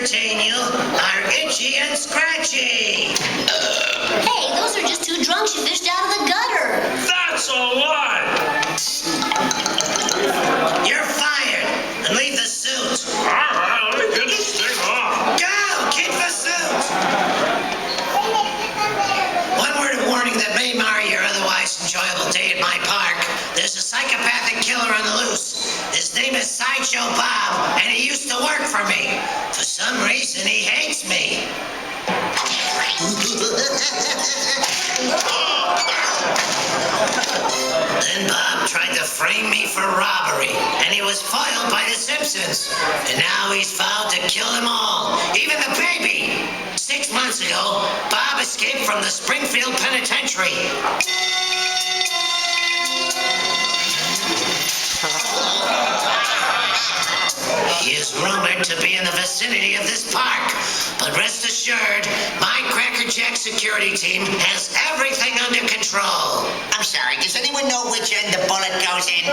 entertain you are Itchy and Scratchy. Hey, those are just two drunks you fished out of the gutter. That's a lie. You're fired, and leave the suit. All right, let me get this thing off. Go! Keep the suit! One word of warning that may mar your otherwise enjoyable day at my park. There's a psychopathic killer on the loose. His name is Sideshow Bob, and he used to work for me. For some reason, he hates me. Then Bob tried to frame me for robbery, and he was foiled by the Simpsons. And now he's vowed to kill them all, even the baby. 6 months ago, Bob escaped from the Springfield Penitentiary. He is rumored to be in the vicinity of this park, but rest assured, my Crackerjack security team has everything under control. I'm sorry, does anyone know which end the bullet goes in?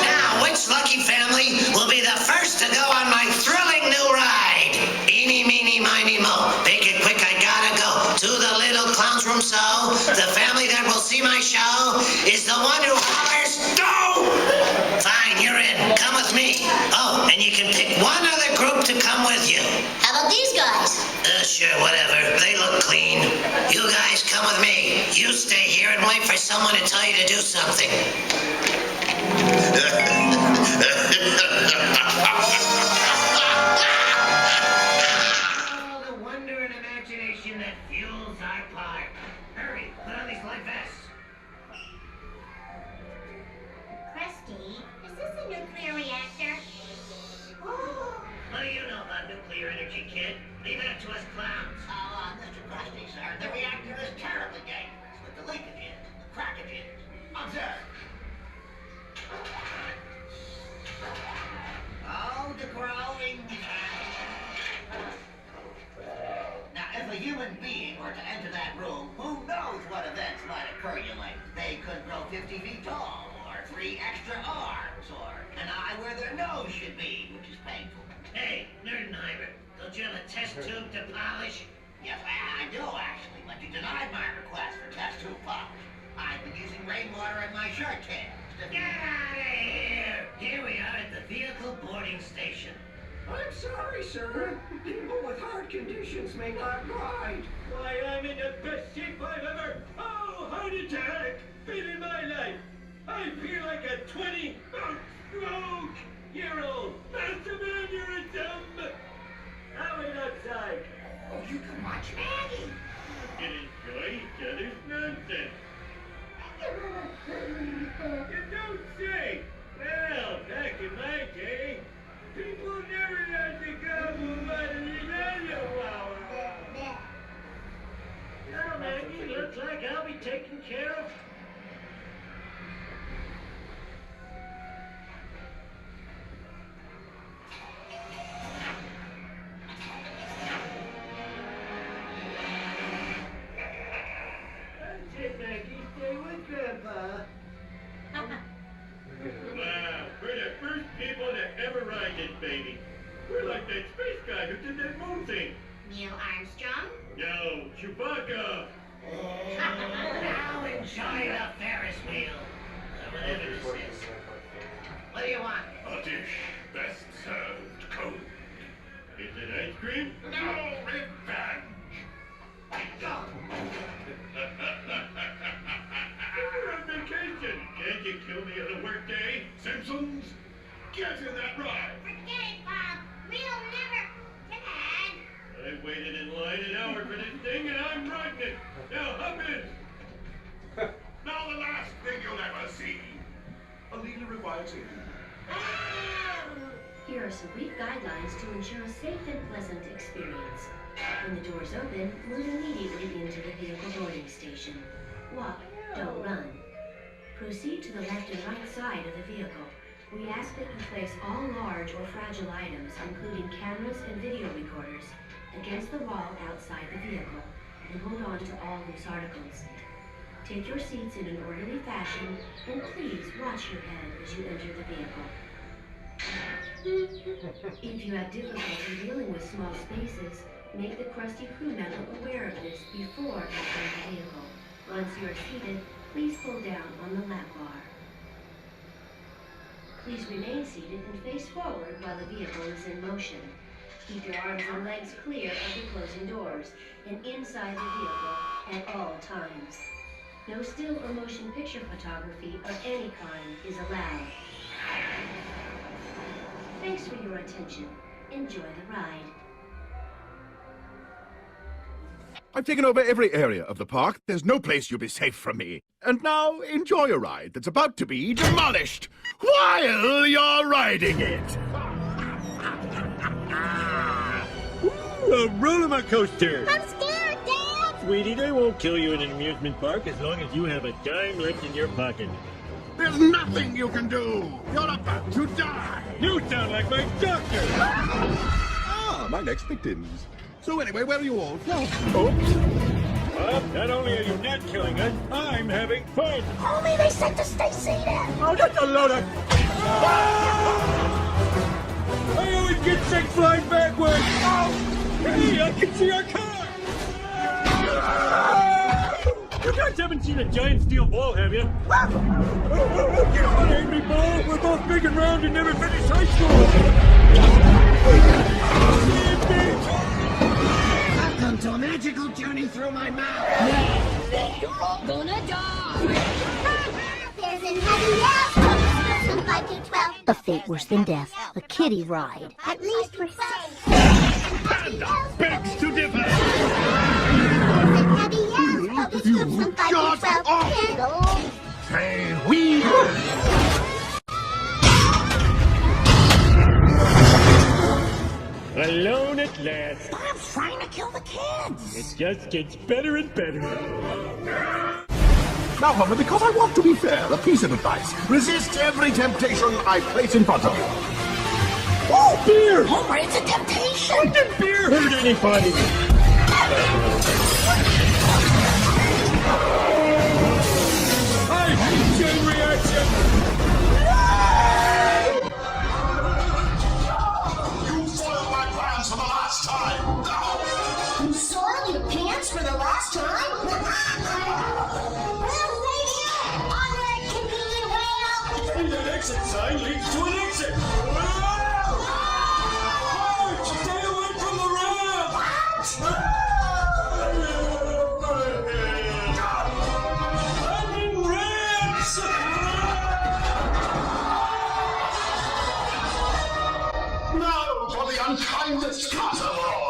Now, which lucky family will be the first to go on my thrilling new ride? Eeny, meeny, miny, mo. Make it quick, I gotta go to the little clown's room, so the family that will see my show is the one who hollers, "Go!" Fine, you're in. Come with me. Oh, and you can pick one other group to come with you. How about these guys? Sure, whatever. They look clean. You guys come with me. You stay here and wait for someone to tell you to do something. Oh, the wonder and imagination that fuels our park. Hurry, put on these life vests. Krusty, is this a nuclear reactor? What do you know about nuclear energy, kid? Leave it up to us clowns. Mr. Krusty, sir, the reactor is terribly dangerous with the leakages, the crackages. Observe. Oh, the growing. Now, if a human being were to enter that room, who knows what events might occur, you might. They could grow 50 feet tall, or 3 extra arms, or an eye where their nose should be, which is painful. Hey, Nerdenheimer, don't you have a test tube to polish? Yes, I do, actually, but you denied my request for test tube polish. I've been using rainwater in my shirt tails. Get out of here! Here we are at the vehicle boarding station. I'm sorry, sir. People with heart conditions may not ride. Why, I'm in the best shape I've ever... Oh, heart attack! Been in my life. I feel like a 20-year-old massive aneurysm. Now wait outside. Oh, you can watch Maggie. You can enjoy each other's nonsense. You don't say. Well, back in my day, people never had to go move out of the area. Now, Maggie, looks like I'll be taken care of. That's it, Maggie. Stay with Grandpa. Wow, we're the first people to ever ride this baby. We're like that space guy who did that moon thing. Neil Armstrong? No, Chewbacca. Now enjoy the Ferris wheel. Or whatever this is. What do you want? A dish best served cold. Is it ice cream? No, revenge. Go. We're on vacation. Can't you kill me on a work day? Simpsons, get in that ride. Forget it, Bob. We'll never... Dad! I waited in line an hour for this thing and I'm riding it. Now hop in. Now the last thing you'll ever see. A leader requires aid. Here are some brief guidelines to ensure a safe and pleasant experience. When the doors open, move immediately into the vehicle boarding station. Walk, don't run. Proceed to the left and right side of the vehicle. We ask that you place all large or fragile items, including cameras and video recorders, against the wall outside the vehicle, and hold on to all loose articles. Take your seats in an orderly fashion, and please watch your head as you enter the vehicle. If you have difficulty dealing with small spaces, make the Krusty crew member aware of this before entering the vehicle. Once you are seated, please pull down on the lap bar. Please remain seated and face forward while the vehicle is in motion. Keep your arms and legs clear of the closing doors and inside the vehicle at all times. No still or motion picture photography of any kind is allowed. Thanks for your attention. Enjoy the ride. I've taken over every area of the park. There's no place you'll be safe from me. And now, enjoy a ride that's about to be demolished while you're riding it. A roller coaster. I'm scared, Dad! Sweetie, they won't kill you in an amusement park as long as you have a dime left in your pocket. There's nothing you can do. You're about to die. You sound like my doctor. Ah, my next victims. So anyway, where are you all from? Oops. Well, not only are you not killing us, I'm having fun. Only they said to stay seated! Oh, that's a load of... I always get sick flying backwards. Oh, hey, I can see our car. You guys haven't seen a giant steel ball, have you? Get on, angry ball. We're both big and round and never finished high school. Welcome to a magical journey through my mouth. You're all gonna die! There's an heavy ass from 5 to 12. A fate worse than death. A kiddie ride. At least we're safe. Begs to differ. There's an heavy ass from You 5 to 12. got off. Go. Say we. Alone at last. Bob's trying to kill the kids. It just gets better and better. Now, Homer, because I want to be fair, a piece of advice. Resist every temptation I place in front of you. Oh, beer! Homer, it's a temptation. When did beer hurt anybody? I hate chain reaction. You foiled my plans for the last time. Now! You soiled your pants for the last time? Well, lady, on that convenient way out. Hey, that exit sign leads to an exit. Marge, stay away from the ramp. I'm in ramps. Now for the unkindest casserole!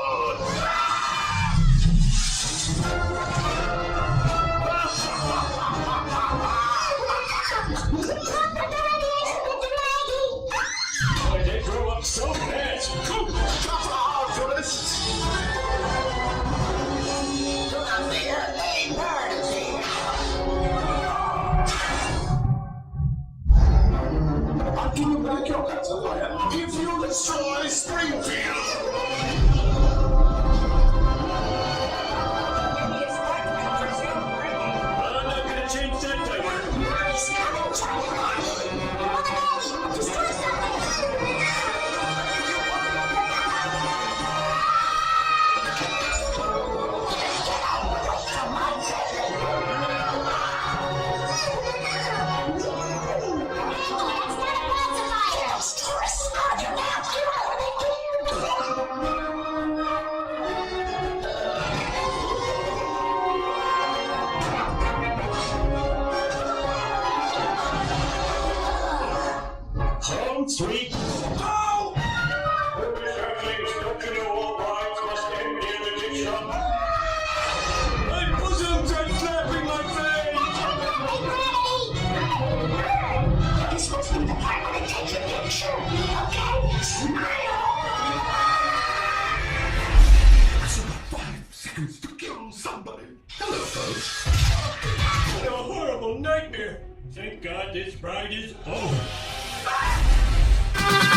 Boy, they grow up so fast. Do not fear, a bird is here. I'll give you back your pacifier if you destroy Springfield! I'm not gonna change that diaper. Home sweet home! Don't you know all brides must end near the gift shop? My bosoms are flapping like This must be the part where they take your picture. Okay? Smile. That's about 5 seconds to kill somebody. Hello, folks. a horrible nightmare. Thank God this ride is over. Fire!